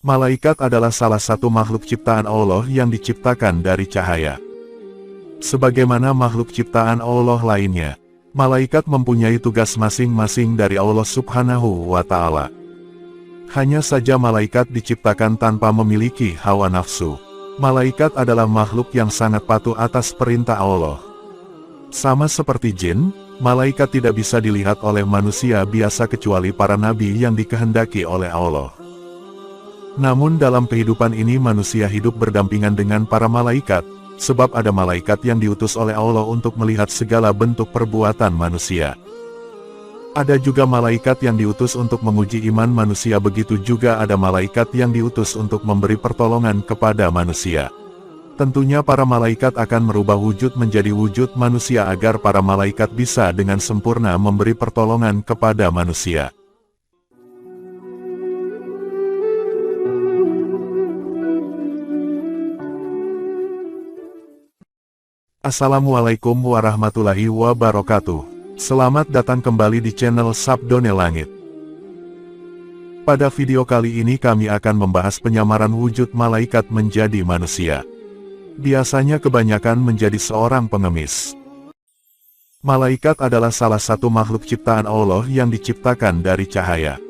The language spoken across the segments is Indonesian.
Malaikat adalah salah satu makhluk ciptaan Allah yang diciptakan dari cahaya. Sebagaimana makhluk ciptaan Allah lainnya, malaikat mempunyai tugas masing-masing dari Allah Subhanahu wa Ta'ala. Hanya saja malaikat diciptakan tanpa memiliki hawa nafsu. Malaikat adalah makhluk yang sangat patuh atas perintah Allah. Sama seperti jin, malaikat tidak bisa dilihat oleh manusia biasa kecuali para nabi yang dikehendaki oleh Allah. Namun dalam kehidupan ini manusia hidup berdampingan dengan para malaikat, sebab ada malaikat yang diutus oleh Allah untuk melihat segala bentuk perbuatan manusia. Ada juga malaikat yang diutus untuk menguji iman manusia, begitu juga ada malaikat yang diutus untuk memberi pertolongan kepada manusia. Tentunya para malaikat akan merubah wujud menjadi wujud manusia agar para malaikat bisa dengan sempurna memberi pertolongan kepada manusia. Assalamualaikum warahmatullahi wabarakatuh. Selamat datang kembali di channel Sabdone Langit. Pada video kali ini kami akan membahas penyamaran wujud malaikat menjadi manusia. Biasanya kebanyakan menjadi seorang pengemis. Malaikat adalah salah satu makhluk ciptaan Allah yang diciptakan dari cahaya.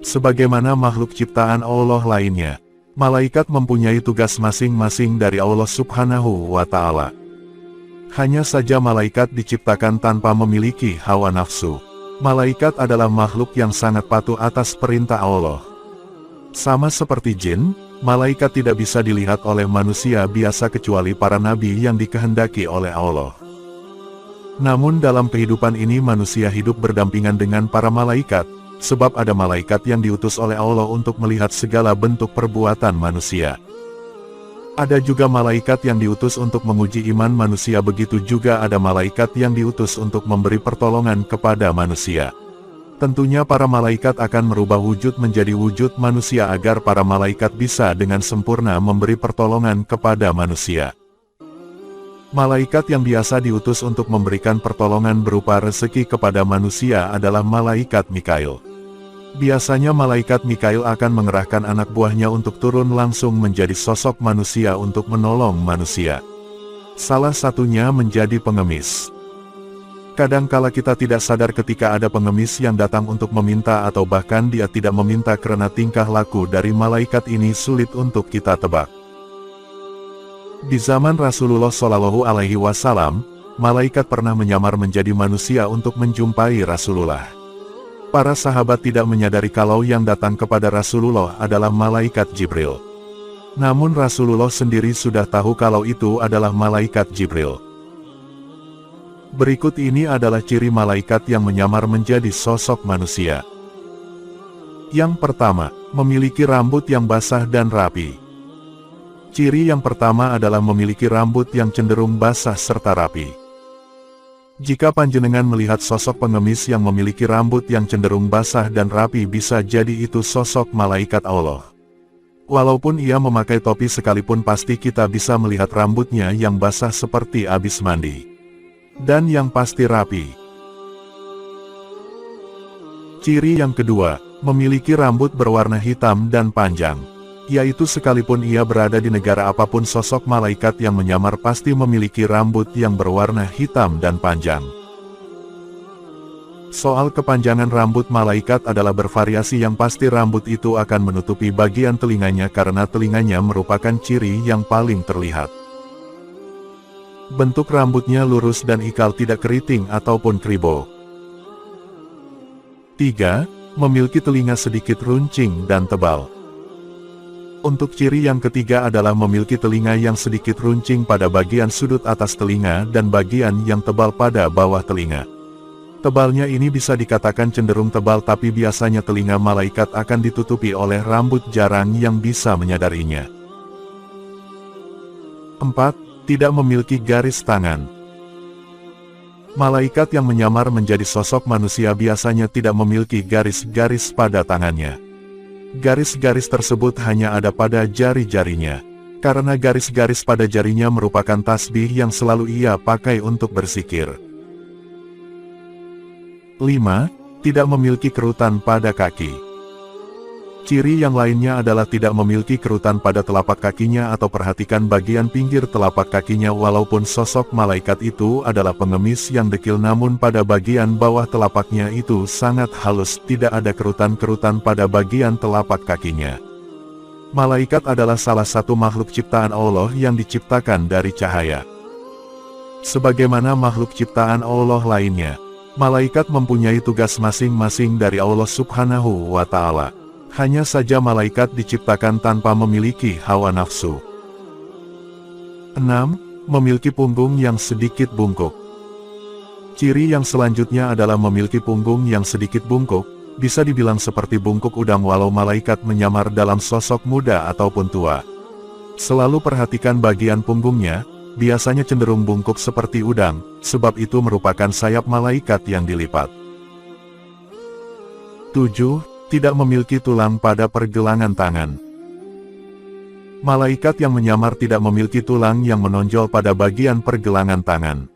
Sebagaimana makhluk ciptaan Allah lainnya, malaikat mempunyai tugas masing-masing dari Allah Subhanahu wa Ta'ala. Hanya saja malaikat diciptakan tanpa memiliki hawa nafsu. Malaikat adalah makhluk yang sangat patuh atas perintah Allah. Sama seperti jin, malaikat tidak bisa dilihat oleh manusia biasa kecuali para nabi yang dikehendaki oleh Allah. Namun dalam kehidupan ini manusia hidup berdampingan dengan para malaikat, sebab ada malaikat yang diutus oleh Allah untuk melihat segala bentuk perbuatan manusia. Ada juga malaikat yang diutus untuk menguji iman manusia, begitu juga ada malaikat yang diutus untuk memberi pertolongan kepada manusia. Tentunya para malaikat akan merubah wujud menjadi wujud manusia agar para malaikat bisa dengan sempurna memberi pertolongan kepada manusia. Malaikat yang biasa diutus untuk memberikan pertolongan berupa rezeki kepada manusia adalah malaikat Mikail. Biasanya malaikat Mikail akan mengerahkan anak buahnya untuk turun langsung menjadi sosok manusia untuk menolong manusia. Salah satunya menjadi pengemis. Kadangkala kita tidak sadar ketika ada pengemis yang datang untuk meminta atau bahkan dia tidak meminta karena tingkah laku dari malaikat ini sulit untuk kita tebak. Di zaman Rasulullah Shallallahu Alaihi Wasallam, malaikat pernah menyamar menjadi manusia untuk menjumpai Rasulullah. Para sahabat tidak menyadari kalau yang datang kepada Rasulullah adalah malaikat Jibril. Namun Rasulullah sendiri sudah tahu kalau itu adalah malaikat Jibril. Berikut ini adalah ciri malaikat yang menyamar menjadi sosok manusia. Yang pertama, memiliki rambut yang basah dan rapi. Ciri yang pertama adalah memiliki rambut yang cenderung basah serta rapi. Jika panjenengan melihat sosok pengemis yang memiliki rambut yang cenderung basah dan rapi, bisa jadi itu sosok malaikat Allah. Walaupun ia memakai topi sekalipun pasti kita bisa melihat rambutnya yang basah seperti habis mandi. Dan yang pasti rapi. Ciri yang kedua, memiliki rambut berwarna hitam dan panjang. Yaitu sekalipun ia berada di negara apapun, sosok malaikat yang menyamar pasti memiliki rambut yang berwarna hitam dan panjang. Soal kepanjangan rambut malaikat adalah bervariasi, yang pasti rambut itu akan menutupi bagian telinganya karena telinganya merupakan ciri yang paling terlihat. Bentuk rambutnya lurus dan ikal, tidak keriting ataupun kribo. 3. Memiliki telinga sedikit runcing dan tebal. Untuk ciri yang ketiga adalah memiliki telinga yang sedikit runcing pada bagian sudut atas telinga dan bagian yang tebal pada bawah telinga. Tebalnya ini bisa dikatakan cenderung tebal, tapi biasanya telinga malaikat akan ditutupi oleh rambut, jarang yang bisa menyadarinya. 4. Tidak memiliki garis tangan. Malaikat yang menyamar menjadi sosok manusia biasanya tidak memiliki garis-garis pada tangannya. Garis-garis tersebut hanya ada pada jari-jarinya. Karena garis-garis pada jarinya merupakan tasbih yang selalu ia pakai untuk berzikir. 5. Tidak memiliki kerutan pada kaki. Ciri yang lainnya adalah tidak memiliki kerutan pada telapak kakinya atau perhatikan bagian pinggir telapak kakinya. Walaupun sosok malaikat itu adalah pengemis yang dekil, namun pada bagian bawah telapaknya itu sangat halus, tidak ada kerutan-kerutan pada bagian telapak kakinya. Malaikat adalah salah satu makhluk ciptaan Allah yang diciptakan dari cahaya. Sebagaimana makhluk ciptaan Allah lainnya, malaikat mempunyai tugas masing-masing dari Allah Subhanahu wa Ta'ala. Hanya saja malaikat diciptakan tanpa memiliki hawa nafsu. 6. Memiliki punggung yang sedikit bungkuk. Ciri yang selanjutnya adalah memiliki punggung yang sedikit bungkuk, bisa dibilang seperti bungkuk udang walau malaikat menyamar dalam sosok muda ataupun tua. Selalu perhatikan bagian punggungnya, biasanya cenderung bungkuk seperti udang, sebab itu merupakan sayap malaikat yang dilipat. 7. Tidak memiliki tulang pada pergelangan tangan. Malaikat yang menyamar tidak memiliki tulang yang menonjol pada bagian pergelangan tangan.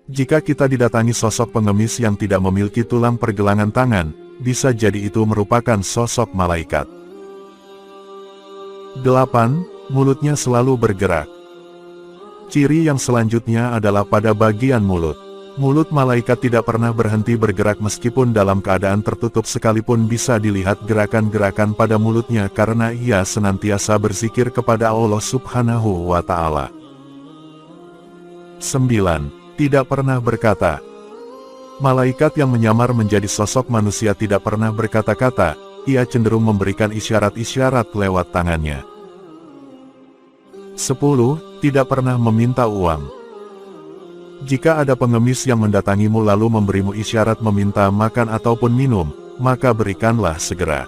Jika kita didatangi sosok pengemis yang tidak memiliki tulang pergelangan tangan, bisa jadi itu merupakan sosok malaikat. 8. Mulutnya selalu bergerak. Ciri yang selanjutnya adalah pada bagian mulut. Mulut malaikat tidak pernah berhenti bergerak meskipun dalam keadaan tertutup sekalipun. Bisa dilihat gerakan-gerakan pada mulutnya karena ia senantiasa berzikir kepada Allah Subhanahu wa Ta'ala. 9. Tidak pernah berkata. Malaikat yang menyamar menjadi sosok manusia tidak pernah berkata-kata, ia cenderung memberikan isyarat-isyarat lewat tangannya. 10. Tidak pernah meminta uang. Jika ada pengemis yang mendatangimu lalu memberimu isyarat meminta makan ataupun minum, maka berikanlah segera.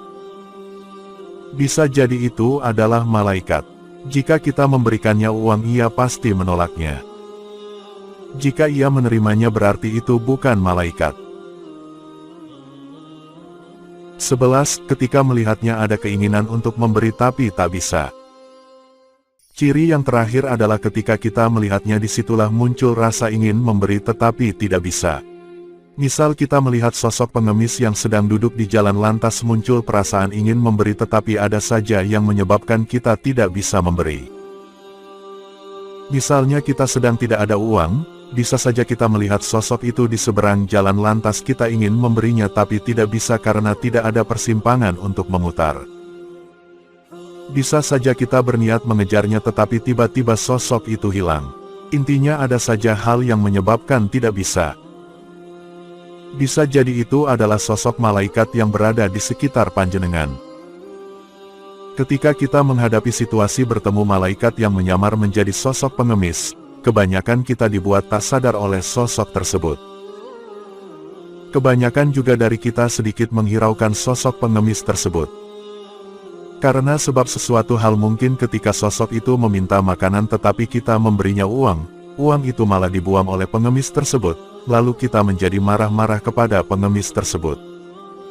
Bisa jadi itu adalah malaikat. Jika kita memberikannya uang, ia pasti menolaknya. Jika ia menerimanya berarti itu bukan malaikat. 11. Ketika melihatnya ada keinginan untuk memberi tapi tak bisa. Ciri yang terakhir adalah ketika kita melihatnya disitulah muncul rasa ingin memberi tetapi tidak bisa. Misal kita melihat sosok pengemis yang sedang duduk di jalan lantas muncul perasaan ingin memberi tetapi ada saja yang menyebabkan kita tidak bisa memberi. Misalnya kita sedang tidak ada uang, bisa saja kita melihat sosok itu di seberang jalan lantas kita ingin memberinya tapi tidak bisa karena tidak ada persimpangan untuk memutar. Bisa saja kita berniat mengejarnya tetapi tiba-tiba sosok itu hilang. Intinya ada saja hal yang menyebabkan tidak bisa. Bisa jadi itu adalah sosok malaikat yang berada di sekitar panjenengan. Ketika kita menghadapi situasi bertemu malaikat yang menyamar menjadi sosok pengemis, kebanyakan kita dibuat tak sadar oleh sosok tersebut. Kebanyakan juga dari kita sedikit menghiraukan sosok pengemis tersebut. Karena sebab sesuatu hal mungkin ketika sosok itu meminta makanan tetapi kita memberinya uang itu malah dibuang oleh pengemis tersebut, lalu kita menjadi marah-marah kepada pengemis tersebut.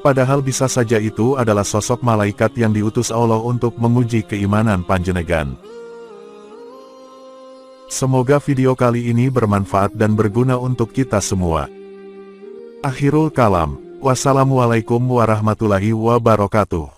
Padahal bisa saja itu adalah sosok malaikat yang diutus Allah untuk menguji keimanan panjenengan. Semoga video kali ini bermanfaat dan berguna untuk kita semua. Akhirul kalam, wassalamualaikum warahmatullahi wabarakatuh.